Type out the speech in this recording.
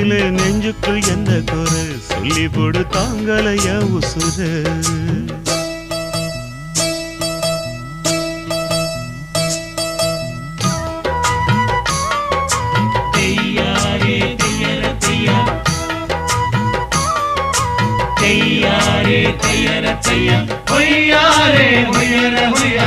நினைக்கையில நெஞ்சுக்குள் என்ன குறை சொல்லி போடு தாங்களைய உசுறு. தையாரே தையர தையா, ஒய்யாரே ஒய்யர ஒய்யா,